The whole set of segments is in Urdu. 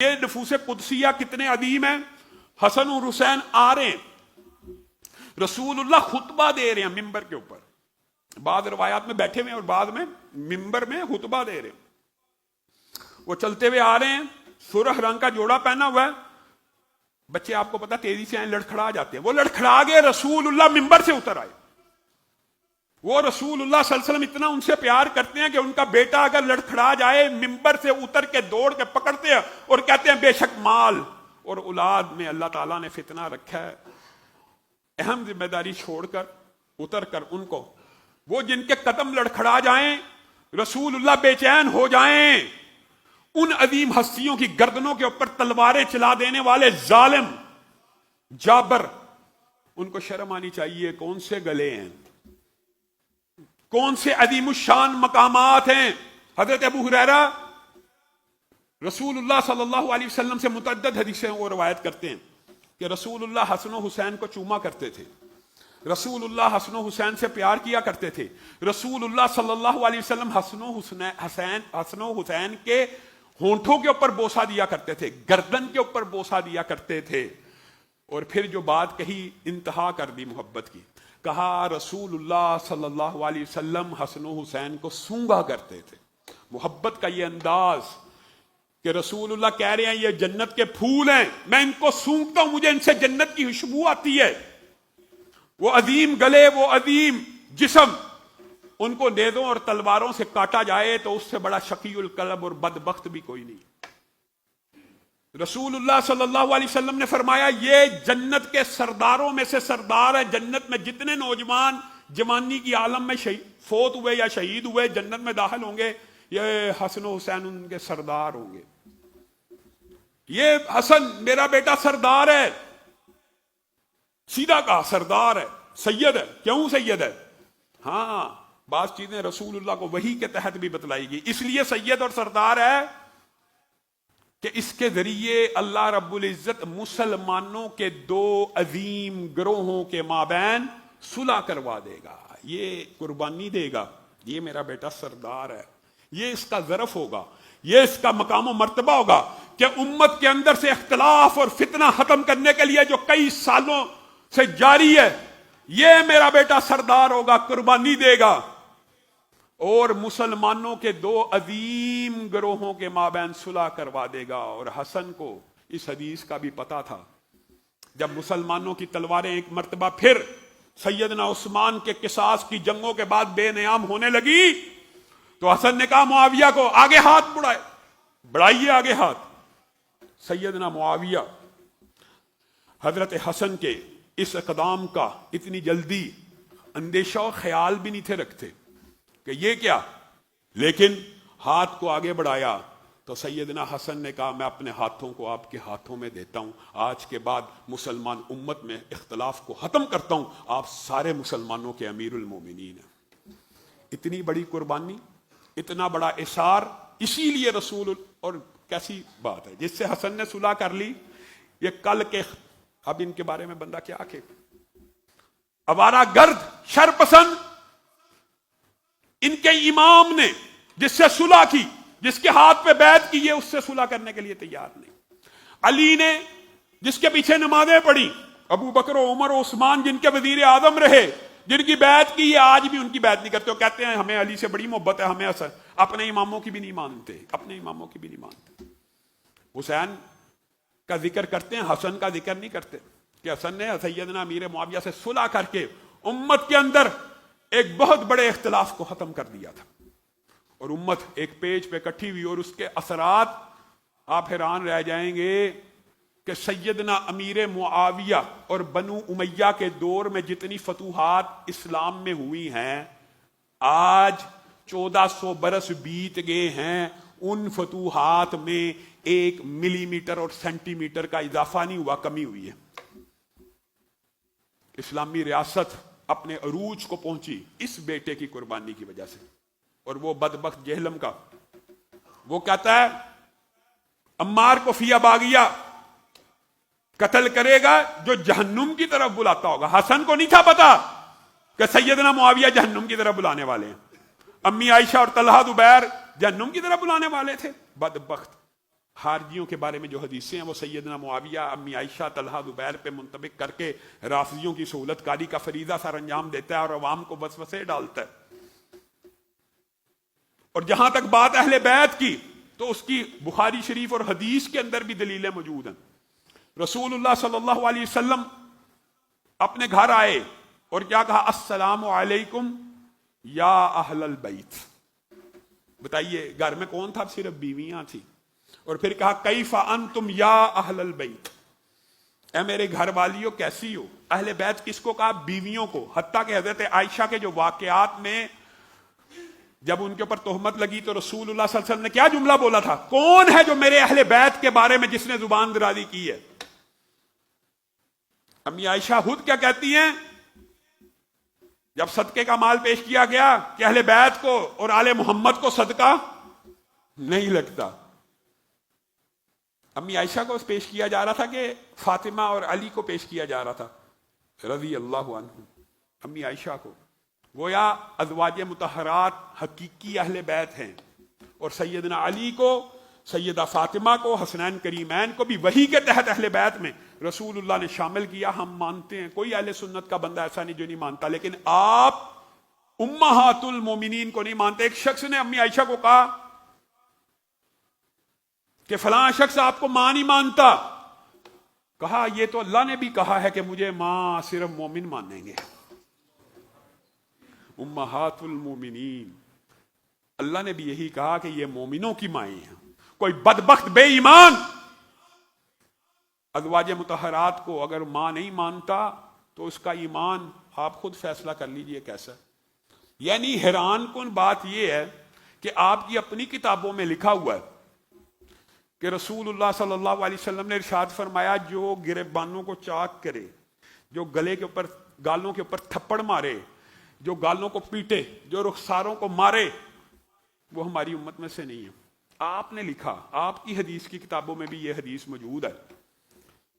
یہ نفوس قدسیہ کتنے عظیم ہیں. حسن اور حسین آ رہے ہیں، رسول اللہ خطبہ دے رہے ہیں ممبر کے اوپر، بعض روایات میں بیٹھے ہوئے اور بعض میں ممبر میں خطبہ دے رہے ہیں. وہ چلتے ہوئے آ رہے ہیں، سرخ رنگ کا جوڑا پہنا ہوا ہے. بچے آپ کو پتا تیزی سے لڑکھڑا جاتے ہیں، وہ لڑکھڑا گئے، رسول اللہ ممبر سے اتر آئے. وہ رسول اللہ صلی اللہ علیہ وسلم اتنا ان سے پیار کرتے ہیں کہ ان کا بیٹا اگر لڑکھڑا جائے ممبر سے اتر کے دوڑ کے پکڑتے ہیں اور کہتے ہیں بے شک مال اور اولاد میں اللہ تعالیٰ نے فتنہ رکھا ہے، اہم ذمہ داری چھوڑ کر اتر کر ان کو، وہ جن کے قدم لڑکھڑا جائیں، رسول اللہ بے چین ہو جائیں، ان عظیم ہستیوں کی گردنوں کے اوپر تلواریں چلا دینے والے ظالم جابر، ان کو شرم آنی چاہیے. کون سے گلے ہیں، کون سے عظیم الشان مقامات ہیں. حضرت ابو ہریرہ رسول اللہ صلی اللہ علیہ وسلم سے متعدد حدیثیں وہ روایت کرتے ہیں کہ رسول اللہ حسن و حسین کو چوما کرتے تھے، رسول اللہ حسن و حسین سے پیار کیا کرتے تھے، رسول اللہ صلی اللہ علیہ وسلم حسن و حسین کے ہونٹوں کے اوپر بوسہ دیا کرتے تھے، گردن کے اوپر بوسہ دیا کرتے تھے. اور پھر جو بات کہی انتہا کر دی محبت کی، کہا رسول اللہ صلی اللہ علیہ وسلم حسن و حسین کو سونگا کرتے تھے. محبت کا یہ انداز کہ رسول اللہ کہہ رہے ہیں یہ جنت کے پھول ہیں، میں ان کو سونگتا ہوں، مجھے ان سے جنت کی خوشبو آتی ہے. وہ عظیم گلے، وہ عظیم جسم، ان کو نیزوں اور تلواروں سے کاٹا جائے تو اس سے بڑا شقی القلب اور بدبخت بھی کوئی نہیں. رسول اللہ صلی اللہ علیہ وسلم نے فرمایا یہ جنت کے سرداروں میں سے سردار ہے. جنت میں جتنے نوجوان جوانی کی عالم میں فوت ہوئے یا شہید ہوئے جنت میں داخل ہوں گے، یہ حسن و حسین ان کے سردار ہوں گے. یہ حسن میرا بیٹا سردار ہے، سیدھا کہا سردار ہے، سید ہے. کیوں سید ہے؟ ہاں بعض چیزیں رسول اللہ کو وحی کے تحت بھی بتلائی گئی، اس لیے سید اور سردار ہے کہ اس کے ذریعے اللہ رب العزت مسلمانوں کے دو عظیم گروہوں کے مابین صلح کروا دے گا. یہ قربانی دے گا، یہ میرا بیٹا سردار ہے، یہ اس کا ظرف ہوگا، یہ اس کا مقام و مرتبہ ہوگا کہ امت کے اندر سے اختلاف اور فتنہ ختم کرنے کے لیے جو کئی سالوں سے جاری ہے، یہ میرا بیٹا سردار ہوگا، قربانی دے گا اور مسلمانوں کے دو عظیم گروہوں کے مابین صلح کروا دے گا. اور حسن کو اس حدیث کا بھی پتا تھا. جب مسلمانوں کی تلواریں ایک مرتبہ پھر سیدنا عثمان کے قصاص کی جنگوں کے بعد بے نیام ہونے لگی تو حسن نے کہا معاویہ کو آگے ہاتھ بڑھائیے آگے ہاتھ. سیدنا معاویہ حضرت حسن کے اس اقدام کا اتنی جلدی اندیشہ و خیال بھی نہیں تھے رکھتے کہ یہ کیا، لیکن ہاتھ کو آگے بڑھایا تو سیدنا حسن نے کہا میں اپنے ہاتھوں کو آپ کے ہاتھوں میں دیتا ہوں، آج کے بعد مسلمان امت میں اختلاف کو ختم کرتا ہوں، آپ سارے مسلمانوں کے امیر المومنین ہیں. اتنی بڑی قربانی، اتنا اثار اثار، اسی لیے رسول. اور کیسی بات ہے جس سے حسن نے صلح کر لی. یہ کل کے اب ان کے بارے میں بندہ کیا کہ آوارہ گرد شر پسند، ان کے امام نے جس سے صلح کی، جس کے ہاتھ پہ بیعت کی، یہ اس سے صلح کرنے کے لیے تیار نہیں. علی نے جس کے پیچھے نمازیں پڑھی، ابو بکر و عمر و عثمان جن کے وزیر اعظم رہے، جن کی بیعت کی، یہ آج بھی ان کی بیعت نہیں کرتے. وہ کہتے ہیں ہمیں علی سے بڑی محبت ہے، ہمیں اپنے اماموں کی بھی نہیں مانتے، اپنے اماموں کی بھی نہیں مانتے. حسین کا ذکر کرتے ہیں، حسن کا ذکر نہیں کرتے کہ حسن نے سیدنا امیر معاویہ سے صلح کر کے امت کے اندر ایک بہت بڑے اختلاف کو ختم کر دیا تھا اور امت ایک پیج پہ اکٹھی ہوئی. اور اس کے اثرات آپ حیران رہ جائیں گے کہ سیدنا امیر معاویہ اور بنو امیہ کے دور میں جتنی فتوحات اسلام میں ہوئی ہیں، آج 1400 برس بیت گئے ہیں، ان فتوحات میں 1 ملی میٹر اور سینٹی میٹر کا اضافہ نہیں ہوا، کمی ہوئی ہے. اسلامی ریاست اپنے عروج کو پہنچی اس بیٹے کی قربانی کی وجہ سے. اور وہ بدبخت جہلم کا وہ کہتا ہے عمار کو فیا باغیہ قتل کرے گا جو جہنم کی طرف بلاتا ہوگا. حسن کو نہیں تھا پتا کہ سیدنا معاویہ جہنم کی طرف بلانے والے ہیں. امی عائشہ اور طلحہ زبیر جہنم کی طرف بلانے والے تھے. بدبخت خارجیوں کے بارے میں جو حدیثیں ہیں وہ سیدنا معاویہ، امی عائشہ، طلحہ، زبیر پہ منطبق کر کے رافضیوں کی سہولت کاری کا فریضہ سر انجام دیتا ہے اور عوام کو وسوسے ڈالتا ہے۔ اور جہاں تک بات اہل بیت کی تو اس کی بخاری شریف اور حدیث کے اندر بھی دلیلیں موجود ہیں۔ رسول اللہ صلی اللہ علیہ وسلم اپنے گھر آئے اور کیا کہا؟ السلام علیکم یا اہل البیت۔ بتائیے گھر میں کون تھا؟ صرف بیویاں تھیں۔ اور پھر کہا کیف انتم یا اہل البیت، اے میرے گھر والیوں کیسی ہو؟ اہل بیت کس کو کہا؟ بیویوں کو۔ حتیٰ کہ حضرت عائشہ کے جو واقعات میں جب ان کے اوپر تہمت لگی تو رسول اللہ صلی اللہ علیہ وسلم نے کیا جملہ بولا تھا؟ کون ہے جو میرے اہل بیت کے بارے میں جس نے زبان درازی کی ہے؟ امی عائشہ خود کیا کہتی ہیں جب صدقے کا مال پیش کیا گیا کہ اہل بیت کو اور آل محمد کو صدقہ نہیں لگتا؟ امی عائشہ کو پیش کیا جا رہا تھا کہ فاطمہ اور علی کو پیش کیا جا رہا تھا رضی اللہ عنہ؟ امی عائشہ کو گویا ازواج مطہرات حقیقی اہل بیت ہیں، اور سیدنا علی کو، سیدہ فاطمہ کو، حسنین کریمین کو بھی وحی کے تحت اہل بیت میں رسول اللہ نے شامل کیا۔ ہم مانتے ہیں، کوئی اہل سنت کا بندہ ایسا نہیں جو نہیں مانتا، لیکن آپ امہات المومنین کو نہیں مانتے۔ ایک شخص نے امی عائشہ کو کہا کہ فلاں شخص آپ کو ماں نہیں مانتا۔ کہا یہ تو اللہ نے بھی کہا ہے کہ مجھے ماں صرف مومن مانیں گے، امہات المومنین۔ اللہ نے بھی یہی کہا کہ یہ مومنوں کی مائیں ہیں۔ کوئی بدبخت بے ایمان ازواج مطہرات کو اگر ماں نہیں مانتا تو اس کا ایمان آپ خود فیصلہ کر لیجئے کیسا۔ یعنی حیران کن بات یہ ہے کہ آپ کی اپنی کتابوں میں لکھا ہوا ہے کہ رسول اللہ صلی اللہ علیہ وسلم نے ارشاد فرمایا جو گریبانوں کو چاک کرے، جو گلے کے اوپر، گالوں کے اوپر تھپڑ مارے، جو گالوں کو پیٹے، جو رخساروں کو مارے، وہ ہماری امت میں سے نہیں ہے۔ آپ نے لکھا، آپ کی حدیث کی کتابوں میں بھی یہ حدیث موجود ہے۔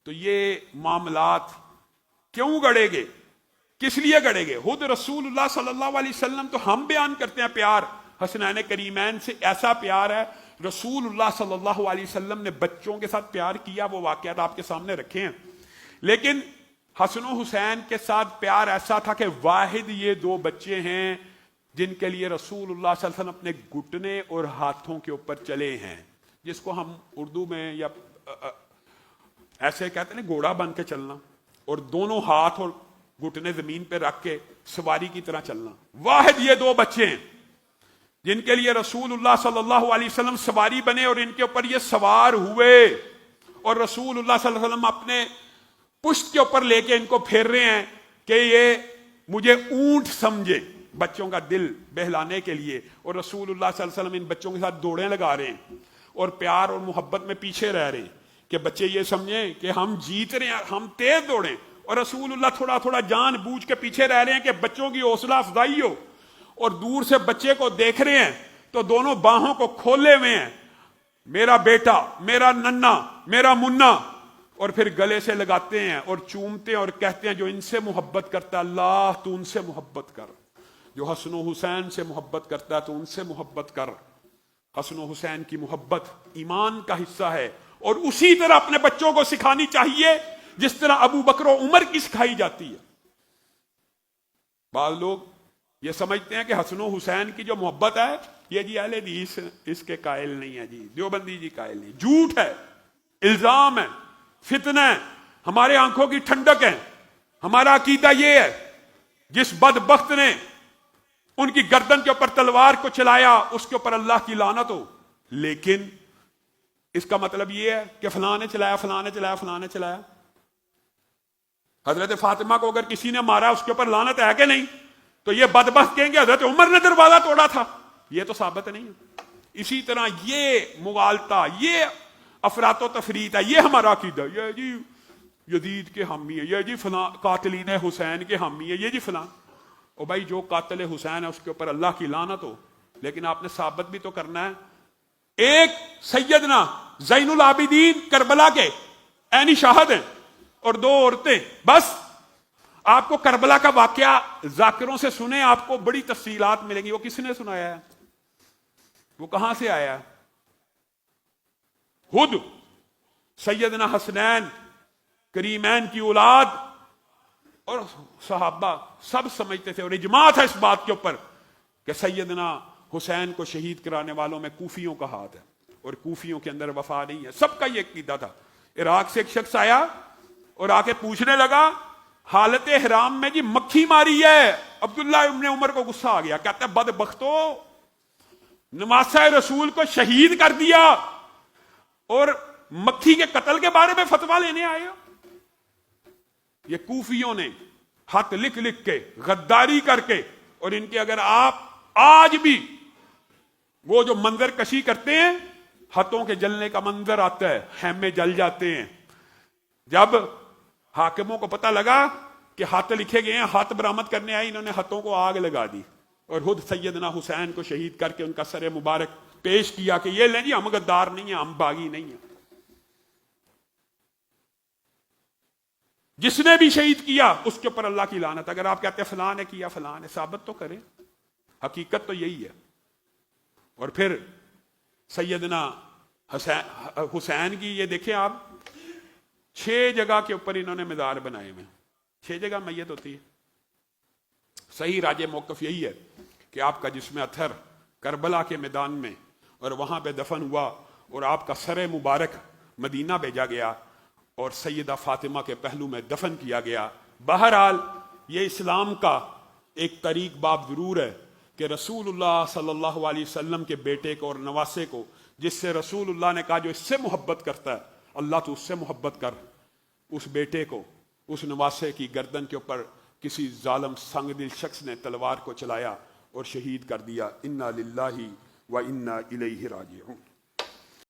تو یہ معاملات کیوں گڑے گے؟ کس لیے گڑے گے؟ خود رسول اللہ صلی اللہ علیہ وسلم تو ہم بیان کرتے ہیں پیار، حسنین کریمین سے ایسا پیار ہے۔ رسول اللہ صلی اللہ علیہ وسلم نے بچوں کے ساتھ پیار کیا، وہ واقعات آپ کے سامنے رکھے ہیں۔ لیکن حسن و حسین کے ساتھ پیار ایسا تھا کہ واحد یہ دو بچے ہیں جن کے لیے رسول اللہ صلی اللہ علیہ وسلم اپنے گھٹنے اور ہاتھوں کے اوپر چلے ہیں، جس کو ہم اردو میں یا ایسے کہتے ہیں گھوڑا بن کے چلنا، اور دونوں ہاتھ اور گھٹنے زمین پہ رکھ کے سواری کی طرح چلنا۔ واحد یہ دو بچے ہیں جن کے لیے رسول اللہ صلی اللہ علیہ وسلم سواری بنے اور ان کے اوپر یہ سوار ہوئے، اور رسول اللہ صلی اللہ علیہ وسلم اپنے پشت کے اوپر لے کے ان کو پھیر رہے ہیں کہ یہ مجھے اونٹ سمجھے، بچوں کا دل بہلانے کے لیے۔ اور رسول اللہ صلی اللہ علیہ وسلم ان بچوں کے ساتھ دوڑیں لگا رہے ہیں اور پیار اور محبت میں پیچھے رہ رہے ہیں کہ بچے یہ سمجھیں کہ ہم جیت رہے ہیں، ہم تیز دوڑیں، اور رسول اللہ تھوڑا تھوڑا جان بوجھ کے پیچھے رہ رہے ہیں کہ بچوں کی حوصلہ افزائی ہو۔ اور دور سے بچے کو دیکھ رہے ہیں تو دونوں باہوں کو کھولے ہوئے ہیں، میرا بیٹا، میرا ننا، میرا منا، اور پھر گلے سے لگاتے ہیں اور چومتے ہیں اور کہتے ہیں جو ان سے محبت کرتا ہے اللہ تو ان سے محبت کر، جو حسن و حسین سے محبت کرتا ہے تو ان سے محبت کر۔ حسن و حسین کی محبت ایمان کا حصہ ہے، اور اسی طرح اپنے بچوں کو سکھانی چاہیے جس طرح ابو بکر و عمر کی سکھائی جاتی ہے۔ بعض لوگ یہ سمجھتے ہیں کہ حسن و حسین کی جو محبت ہے یہ جی اہل حدیث اس کے قائل نہیں ہے، جی دیوبندی جی قائل نہیں، جھوٹ ہے، الزام ہے، فتنہ ہے، ہمارے آنکھوں کی ٹھنڈک ہے۔ ہمارا عقیدہ یہ ہے جس بدبخت نے ان کی گردن کے اوپر تلوار کو چلایا اس کے اوپر اللہ کی لعنت ہو، لیکن اس کا مطلب یہ ہے کہ فلاں نے چلایا، فلاں نے چلایا، فلاں نے چلایا۔ حضرت فاطمہ کو اگر کسی نے مارا اس کے اوپر لعنت ہے کہ نہیں؟ تو یہ بدبخت کہیں گے حضرت عمر نے دروازہ توڑا تھا، یہ تو ثابت نہیں ہے۔ اسی طرح یہ مغالطہ، یہ افراط و تفریط ہے، یہ ہمارا عقیدہ، یہ جی یزید کے حامی ہے، یہ جی فلاں قاتلین حسین کے حامی ہے، یہ جی فلاں۔ او بھائی جو قاتل حسین ہے اس کے اوپر اللہ کی لعنت ہو، لیکن آپ نے ثابت بھی تو کرنا ہے۔ ایک سیدنا زین العابدین کربلا کے عینی شاہد ہیں اور دو عورتیں، بس آپ کو کربلا کا واقعہ ذاکروں سے سنیں، آپ کو بڑی تفصیلات ملیں گی۔ وہ کس نے سنایا ہے؟ وہ کہاں سے آیا ہے؟ خود سیدنا حسنین کریمین کی اولاد اور صحابہ سب سمجھتے تھے، اور اجماع تھا اس بات کے اوپر کہ سیدنا حسین کو شہید کرانے والوں میں کوفیوں کا ہاتھ ہے، اور کوفیوں کے اندر وفا نہیں ہے. سب کا یہ عقیدہ تھا. عراق سے ایک شخص آیا اور آ کے پوچھنے لگا حالت حرام میں جی مکھی ماری ہے. عبداللہ ابن عمر کو غصہ آ گیا، کہتا ہے بدبختو، نواسہ رسول کو شہید کر دیا اور مکھی کے قتل کے بارے میں فتویٰ لینے آئے ہو. یہ کوفیوں نے خط لکھ لکھ کے غداری کر کے، اور ان کے اگر آپ آج بھی وہ جو منظر کشی کرتے ہیں، ہاتھوں کے جلنے کا منظر آتا ہے، خیمے جل جاتے ہیں. جب حاکموں کو پتہ لگا کہ ہاتھ لکھے گئے ہیں، ہاتھ برآمد کرنے آئے، انہوں نے ہاتھوں کو آگ لگا دی اور خود سیدنا حسین کو شہید کر کے ان کا سر مبارک پیش کیا کہ یہ لیں جی، ہم غدار نہیں ہیں، ہم باغی نہیں ہیں. جس نے بھی شہید کیا اس کے اوپر اللہ کی لعنت. اگر آپ کہتے ہیں فلاں نے کیا، فلاں نے، ثابت تو کریں. حقیقت تو یہی ہے. اور پھر سیدنا حسین کی یہ دیکھیں آپ، 6 جگہ کے اوپر انہوں نے مزار بنائے ہوئے، 6 جگہ میت ہوتی ہے. صحیح راج موقف یہی ہے کہ آپ کا جسم اطہر کربلا کے میدان میں اور وہاں پہ دفن ہوا، اور آپ کا سر مبارک مدینہ بھیجا گیا اور سیدہ فاطمہ کے پہلو میں دفن کیا گیا. بہرحال یہ اسلام کا ایک طریق باب ضرور ہے کہ رسول اللہ صلی اللہ علیہ وسلم کے بیٹے کو اور نواسے کو، جس سے رسول اللہ نے کہا جو اس سے محبت کرتا ہے اللہ تو اس سے محبت کر، اس بیٹے کو، اس نواسے کی گردن کے اوپر کسی ظالم سنگ دل شخص نے تلوار کو چلایا اور شہید کر دیا. انا للہ و انا الیہ راجعون.